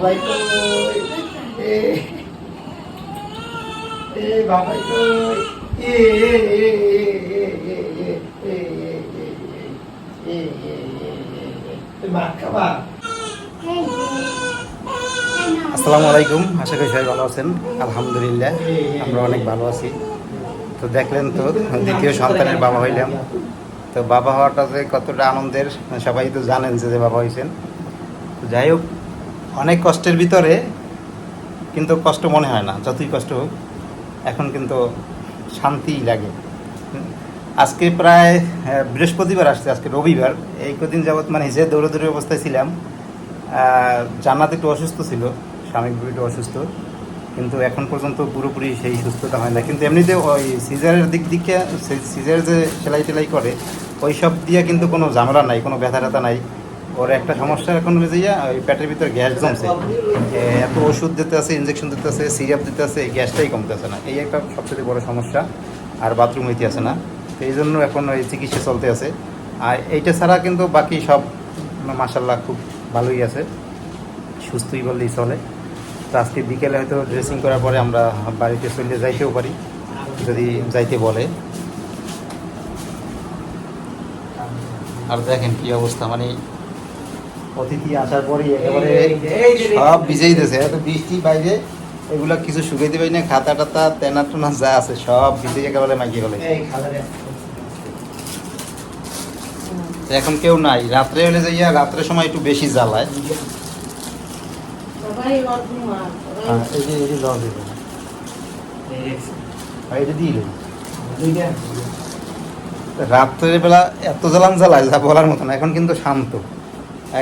বাবাই কই এ এ বাবাই কই এ মা খাবা। আসসালামু আলাইকুম, আশা করি সবাই ভালো আছেন। আলহামদুলিল্লাহ আমরা অনেক ভালো আছি। তো দেখলেন তো দ্বিতীয় সন্তানের বাবা হইলাম। তো বাবা হওয়াটা যে কতটা আনন্দের সবাই তো জানেন যে বাবা হয়েছেন। তো যাই হোক, অনেক কষ্টের ভিতরে কিন্তু কষ্ট মনে হয় না, যতই কষ্ট হোক এখন কিন্তু শান্তিই লাগে। আজকে প্রায় বৃহস্পতিবার আসছে, আজকে রবিবার। এই কদিন যাবৎ মানে যে দৌড়াদৌড়ি অবস্থায় ছিলাম। জান্নাত একটু অসুস্থ ছিল, সাময়িকভাবে একটু অসুস্থ, কিন্তু এখন পর্যন্ত পুরোপুরি সেই সুস্থতা হয় না। কিন্তু এমনিতে ওই সিজারের দিক দিকে সিজার যে সেলাই টেলাই করে ওই সব দিয়ে কিন্তু কোনো ঝামেলা নাই, কোনো ব্যথা ট্যাথা নাই। ওর একটা সমস্যা এখন হয়েছে ওই পেটের ভিতরে গ্যাস জমছে। এত ওষুধ দিতে আছে, ইঞ্জেকশন দিতে আছে, সিরাপ দিতে আছে, গ্যাসটাই কমতেছে না। এই একটা সবচেয়ে বড় সমস্যা। আর বাথরুম হইতে আসে না, তো এই জন্য এখন ওই চিকিৎসা চলতে আছে। আর এইটা ছাড়া কিন্তু বাকি সব মাশাআল্লাহ খুব ভালোই আছে, সুস্থই বললেই চলে। তো আজকে বিকেলে হয়তো ড্রেসিং করার পরে আমরা বাড়িতে চলে যাইতেও পারি, যদি যাইতে বলে। আর দেখেন কি অবস্থা, মানে অতিথি আসার পরই একেবারে সব ভিজেই দিয়েছে। এত বৃষ্টি বাইরে, এগুলা কিছু শুকাইতে পারি না, খাতা টাতা তেনা টোনা যা আছে সব ভিজে একেবারে মাইকে গেলে। এখন কেউ নাই, রাত্রে হলে যাইয়া রাত্রের সময় একটু বেশি জ্বালায়। রাত্রের বেলা এত জ্বালান জ্বালায় যা বলার মতো না। এখন কিন্তু শান্ত,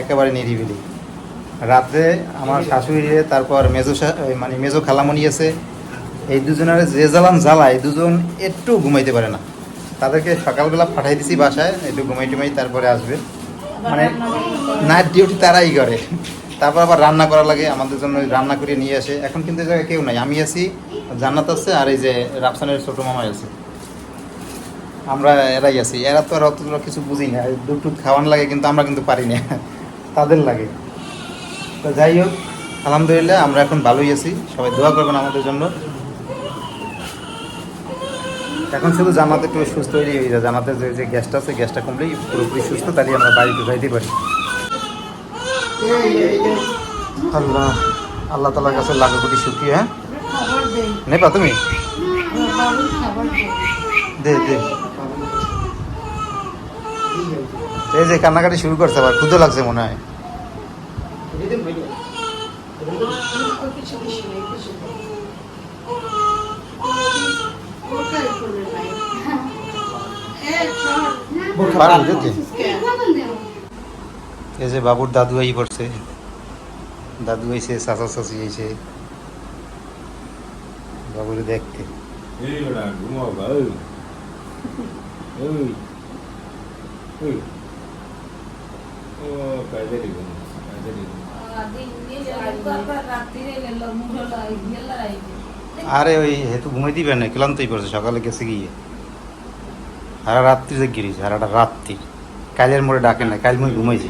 একেবারে নিরিবিলি। রাত্রে আমার শাশুড়ি, তারপর মানে মেজো খালামণি আছে, এই দুজনের যে জ্বালান জ্বালায়, দুজন একটু ঘুমাইতে পারে না। তাদেরকে সকালবেলা পাঠাই দিছি বাসায়, একটু ঘুমাই টুমাই তারপরে আসবে। মানে নাইট ডিউটি তারাই করে। তারপর আবার রান্না করা লাগে, আমাদের জন্য রান্না করে নিয়ে আসে। এখন কিন্তু এই জায়গায় কেউ নাই, আমি আছি, জান্নাত আছে, আর এই যে রাফসানের ছোটো মামাই আছে। আমরা এরাই আছি। এরা তো আর অতটা কিছু বুঝি না, দুধ টুধ খাওয়ান লাগে, কিন্তু আমরা কিন্তু পারি না, তাদের লাগে। তো যাই হোক, আলহামদুলিল্লাহ আমরা এখন ভালোই আছি। সবাই দোয়া করবেন আমাদের জন্য। এখন শুধু জান্নাত একটু সুস্থ হয়ে যায়, জান্নাতের যে গ্যাসটা আছে, গ্যাসটা কমলেই পুরোপুরি সুস্থ, তাহলে আমরা বাড়িতে যাইতে পারি। আল্লাহ আল্লাহ তালার কাছে লাখো কোটি শুকরিয়া। নেবা তুমি? দে দে। এই যে কান্নাকাটি শুরু করছে, আবার ক্ষুধা লাগছে মনে হয়। এই যে বাবুর দাদু আই পড়ছে, দাদু আইছে, চাচা চাচি আইছে বাবুরে দেখতে। আরে ওই হেতু ঘুমাই দিবেন না, ক্লান্তই পড়ছে, সকালে গেছে গিয়ে সারা রাত্রি যে গিয়েছি, সারাটা রাত্রি। কালের মোড়ে ডাকে না, কাল মই ঘুমাইছি।